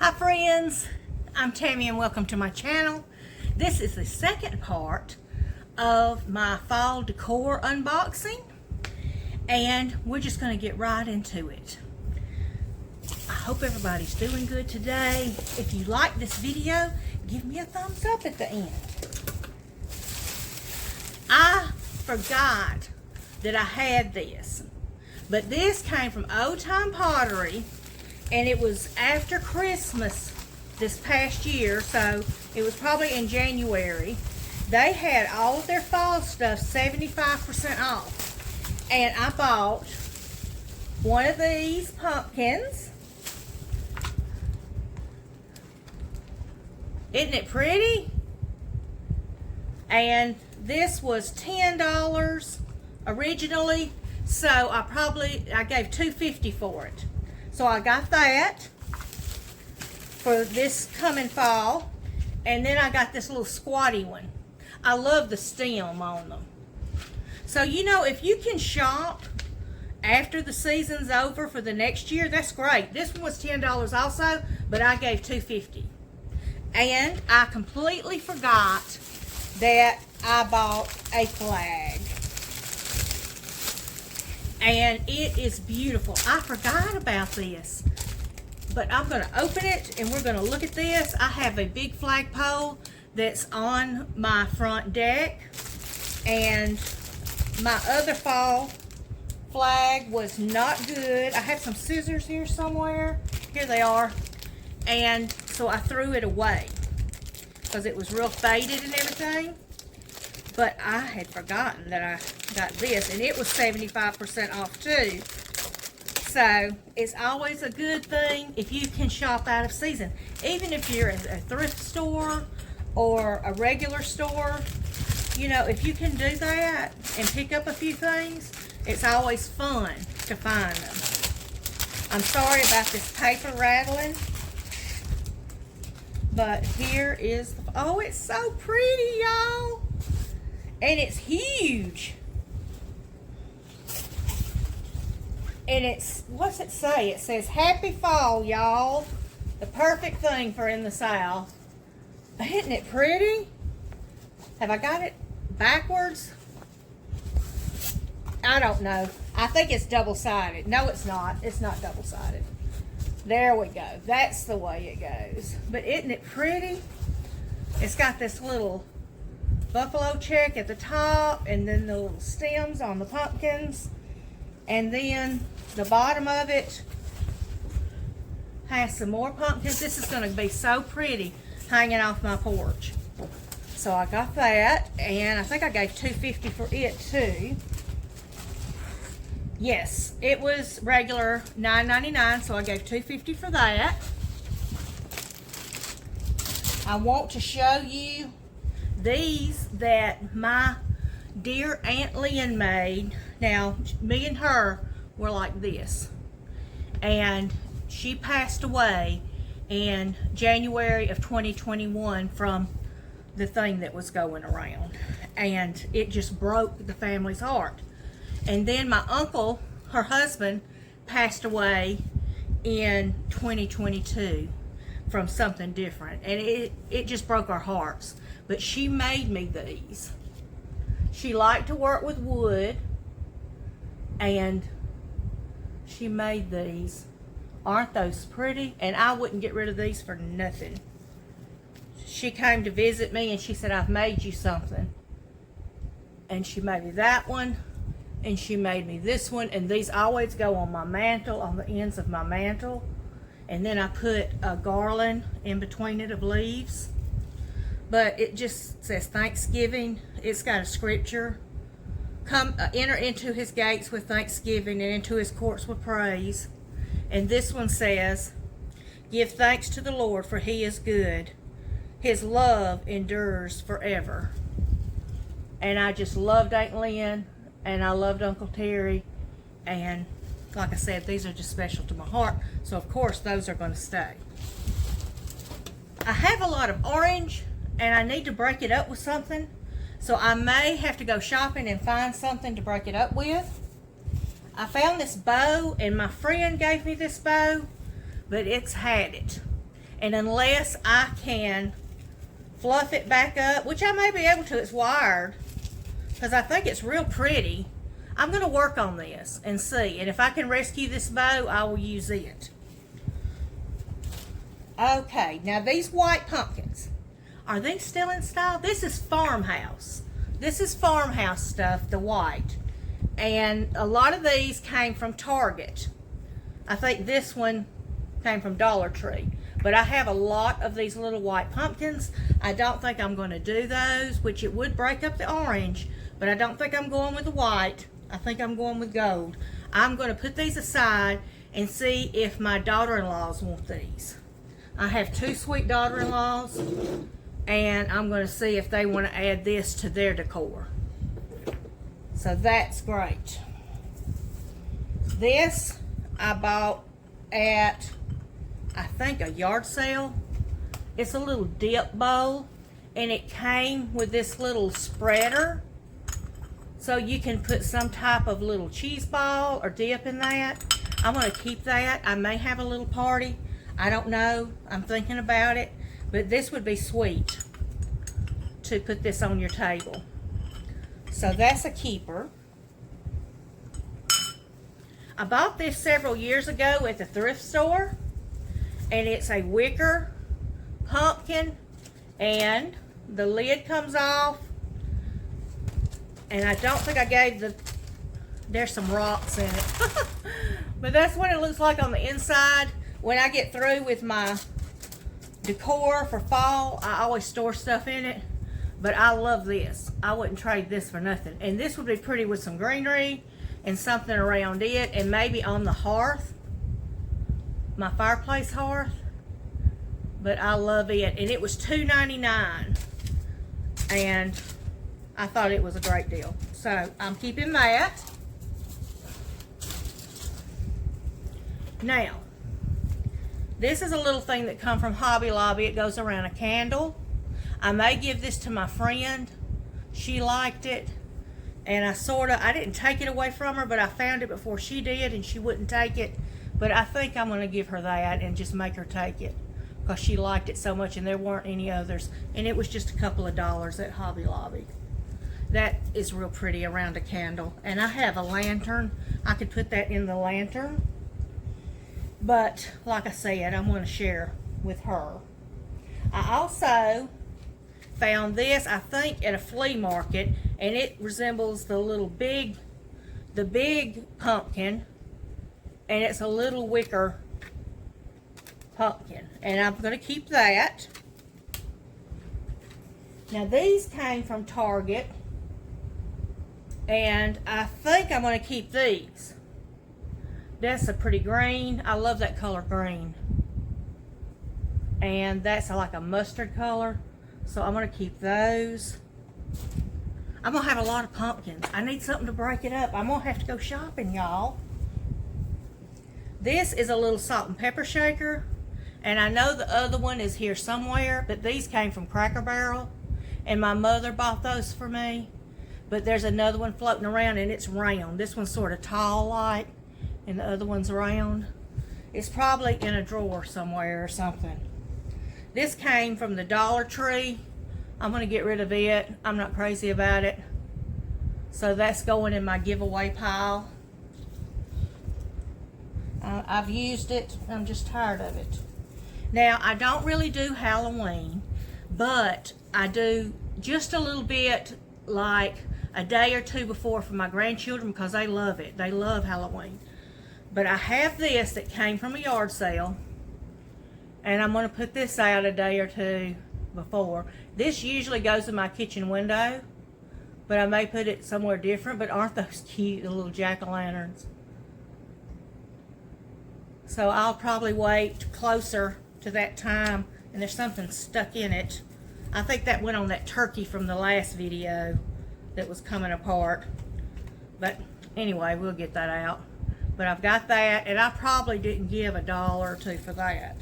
Hi friends, I'm Tammy and welcome to my channel. This is the second part of my fall decor unboxing and we're just going to get right into it. I hope everybody's doing good today. If you like this video, give me a thumbs up at the end. I forgot that I had this, but this came from Old Time Pottery. And it was after Christmas this past year, so it was probably in January. They had all of their fall stuff 75% off. And I bought one of these pumpkins. Isn't it pretty? And this was $10 originally, so I gave $2.50 for it. So I got that for this coming fall. And then I got this little squatty one. I love the stem on them. So, you know, if you can shop after the season's over for the next year, that's great. This one was $10 also, but I gave $2.50. And I completely forgot that I bought a flag. And it is beautiful. I forgot about this, but I'm going to open it and we're going to look at this. I have a big flagpole that's on my front deck, and my other fall flag was not good. I have some scissors here somewhere. Here they are. And so I threw it away because it was real faded and everything. But I had forgotten that I got this, and it was 75% off too. So it's always a good thing if you can shop out of season. Even if you're at a thrift store or a regular store, you know, if you can do that and pick up a few things, it's always fun to find them. I'm sorry about this paper rattling, but here is, oh, it's so pretty, y'all. And it's huge. And it's, what's it say? It says, "Happy Fall, y'all. The perfect thing for in the South." Isn't it pretty? Have I got it backwards? I don't know. I think it's double-sided. No, it's not. It's not double-sided. There we go. That's the way it goes. But isn't it pretty? It's got this little buffalo check at the top, and then the little stems on the pumpkins, and then the bottom of it has some more pumpkins. This is going to be so pretty hanging off my porch. So I got that, and I think I gave $2.50 for it too. Yes, it was regular $9.99, so I gave $2.50 for that. I want to show you these that my dear Aunt Lynn made. Now, me and her were like this. And she passed away in January of 2021 from the thing that was going around. And it just broke the family's heart. And then my uncle, her husband, passed away in 2022 from something different. And it just broke our hearts. But she made me these. She liked to work with wood, and she made these. Aren't those pretty? And I wouldn't get rid of these for nothing. She came to visit me and she said, "I've made you something." And she made me that one, and she made me this one, and these always go on my mantle, on the ends of my mantle. And then I put a garland in between it of leaves. But it just says Thanksgiving. It's got a scripture. Come enter into his gates with thanksgiving and into his courts with praise. And this one says, "Give thanks to the Lord, for he is good. His love endures forever." And I just loved Aunt Lynn, and I loved Uncle Terry. And like I said, these are just special to my heart. So of course those are going to stay. I have a lot of orange, and I need to break it up with something. So I may have to go shopping and find something to break it up with. I found this bow, and my friend gave me this bow, but it's had it. And unless I can fluff it back up, which I may be able to, it's wired, because I think it's real pretty. I'm going to work on this and see. And if I can rescue this bow, I will use it. Okay, now these white pumpkins, are these still in style? This is farmhouse. This is farmhouse stuff, the white. And a lot of these came from Target. I think this one came from Dollar Tree. But I have a lot of these little white pumpkins. I don't think I'm going to do those, which it would break up the orange, but I don't think I'm going with the white. I think I'm going with gold. I'm going to put these aside and see if my daughter-in-laws want these. I have 2 sweet daughter-in-laws, and I'm going to see if they want to add this to their decor. So that's great. This I bought at, I think, a yard sale. It's a little dip bowl, and it came with this little spreader, so you can put some type of little cheese ball or dip in that. I'm going to keep that. I may have a little party. I don't know. I'm thinking about it, but this would be sweet to put this on your table. So that's a keeper. I bought this several years ago at the thrift store, and it's a wicker pumpkin, and the lid comes off, and I don't think I gave there's some rocks in it. But that's what it looks like on the inside. When I get through with my decor for fall, I always store stuff in it. But I love this. I wouldn't trade this for nothing. And this would be pretty with some greenery and something around it, and maybe on the hearth, my fireplace hearth. But I love it. And it was $2.99. And I thought it was a great deal. So I'm keeping that. Now, this is a little thing that come from Hobby Lobby. It goes around a candle. I may give this to my friend. She liked it. And I didn't take it away from her, but I found it before she did, and she wouldn't take it. But I think I'm going to give her that and just make her take it, because she liked it so much, and there weren't any others. And it was just a couple of dollars at Hobby Lobby. That is real pretty around a candle. And I have a lantern. I could put that in the lantern. But like I said, I'm going to share with her. I also found this, I think, at a flea market, and it resembles the big pumpkin, and it's a little wicker pumpkin, and I'm going to keep that. Now these came from Target, and I think I'm going to keep these. That's a pretty green. I love that color green. And that's like a mustard color. So I'm going to keep those. I'm going to have a lot of pumpkins. I need something to break it up. I'm going to have to go shopping, y'all. This is a little salt and pepper shaker. And I know the other one is here somewhere, but these came from Cracker Barrel. And my mother bought those for me. But there's another one floating around, and it's round. This one's sort of tall like, and the other one's round. It's probably in a drawer somewhere or something. This came from the Dollar Tree. I'm going to get rid of it. I'm not crazy about it. So that's going in my giveaway pile. I've used it. I'm just tired of it. Now, I don't really do Halloween, but I do just a little bit, like a day or two before, for my grandchildren, because they love it. They love Halloween. But I have this that came from a yard sale, and I'm going to put this out a day or two before. This usually goes in my kitchen window, but I may put it somewhere different. But aren't those cute, the little jack-o'-lanterns? So I'll probably wait closer to that time, and there's something stuck in it. I think that went on that turkey from the last video that was coming apart. But anyway, we'll get that out. But I've got that, and I probably didn't give $1 or $2 for that.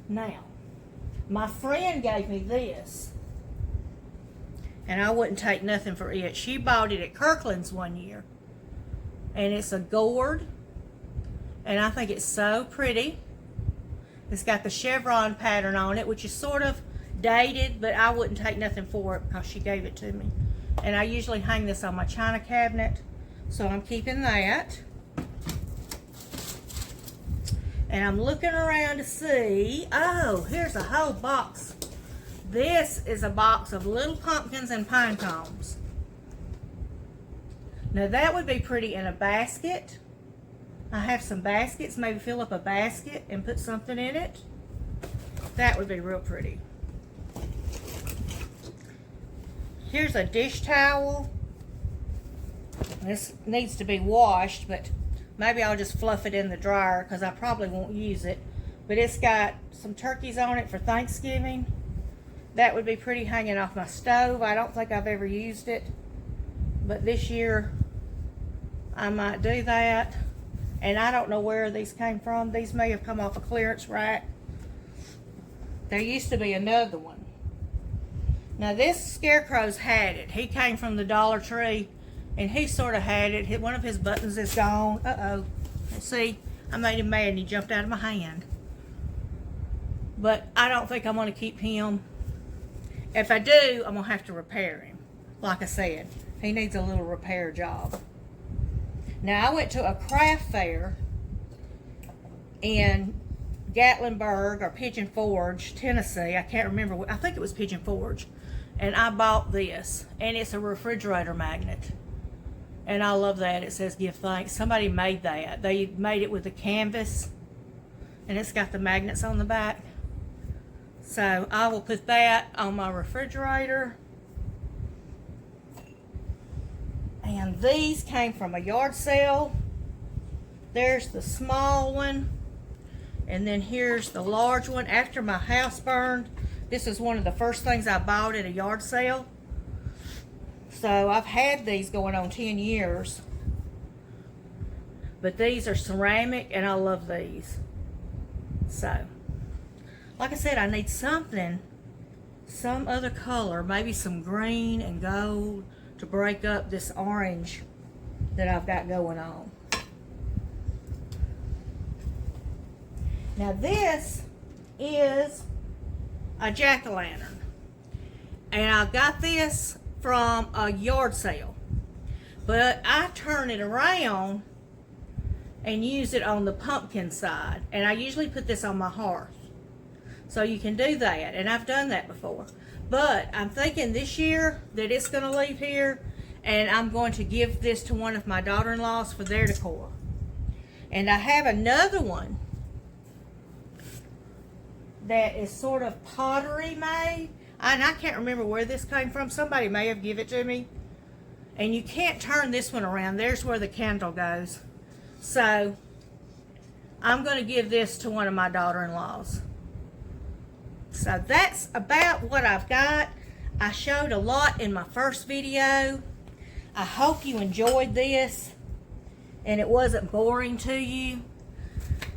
Now, my friend gave me this, and I wouldn't take nothing for it. She bought it at Kirkland's one year, and it's a gourd, And I think it's so pretty. It's got the chevron pattern on it, which is sort of dated, but I wouldn't take nothing for it because she gave it to me. And I usually hang this on my china cabinet, so I'm keeping that. And I'm looking around to see, oh, here's a whole box. This is a box of little pumpkins and pine cones. Now that would be pretty in a basket. I have some baskets, maybe fill up a basket and put something in it. That would be real pretty. Here's a dish towel. This needs to be washed, but maybe I'll just fluff it in the dryer because I probably won't use it. But it's got some turkeys on it for Thanksgiving. That would be pretty hanging off my stove. I don't think I've ever used it, but this year I might do that. And I don't know where these came from. These may have come off a clearance rack. There used to be another one. Now this Scarecrow's had it. He came from the Dollar Tree and he sort of had it. One of his buttons is gone. Uh-oh. See, I made him mad and he jumped out of my hand. But I don't think I'm going to keep him. If I do, I'm going to have to repair him. Like I said, he needs a little repair job. Now I went to a craft fair in Gatlinburg or Pigeon Forge, Tennessee. I can't remember. I think it was Pigeon Forge. And I bought this. And it's a refrigerator magnet. And I love that. It says give thanks. Somebody made that. They made it with a canvas. And it's got the magnets on the back. So I will put that on my refrigerator. And these came from a yard sale. There's the small one. And then here's the large one. After my house burned, this is one of the first things I bought at a yard sale. So I've had these going on 10 years. But these are ceramic and I love these. So, like I said, I need something, some other color, maybe some green and gold to break up this orange that I've got going on. Now this is a jack-o'-lantern. And I got this from a yard sale. But I turn it around and use it on the pumpkin side. And I usually put this on my hearth. So you can do that. And I've done that before. But I'm thinking this year that it's going to leave here. And I'm going to give this to one of my daughter-in-laws for their decor. And I have another one that is sort of pottery made. And I can't remember where this came from. Somebody may have given it to me. And you can't turn this one around. There's where the candle goes. So I'm going to give this to one of my daughter-in-laws. So that's about what I've got. I showed a lot in my first video. I hope you enjoyed this and it wasn't boring to you.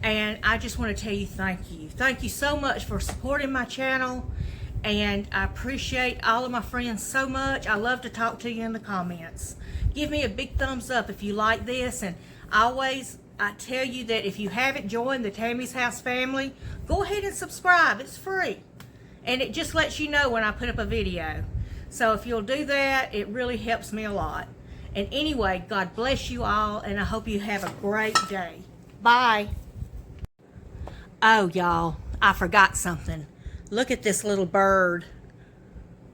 And I just want to tell you thank you. Thank you so much for supporting my channel. And I appreciate all of my friends so much. I love to talk to you in the comments. Give me a big thumbs up if you like this. And always, I tell you that if you haven't joined the Tammy's House family, go ahead and subscribe. It's free. And it just lets you know when I put up a video. So if you'll do that, it really helps me a lot. And anyway, God bless you all. And I hope you have a great day. Bye. Oh, y'all, I forgot something. Look at this little bird.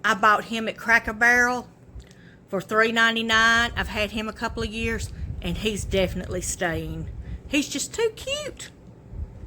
I bought him at Cracker Barrel for $3.99. I've had him a couple of years, and he's definitely staying. He's just too cute.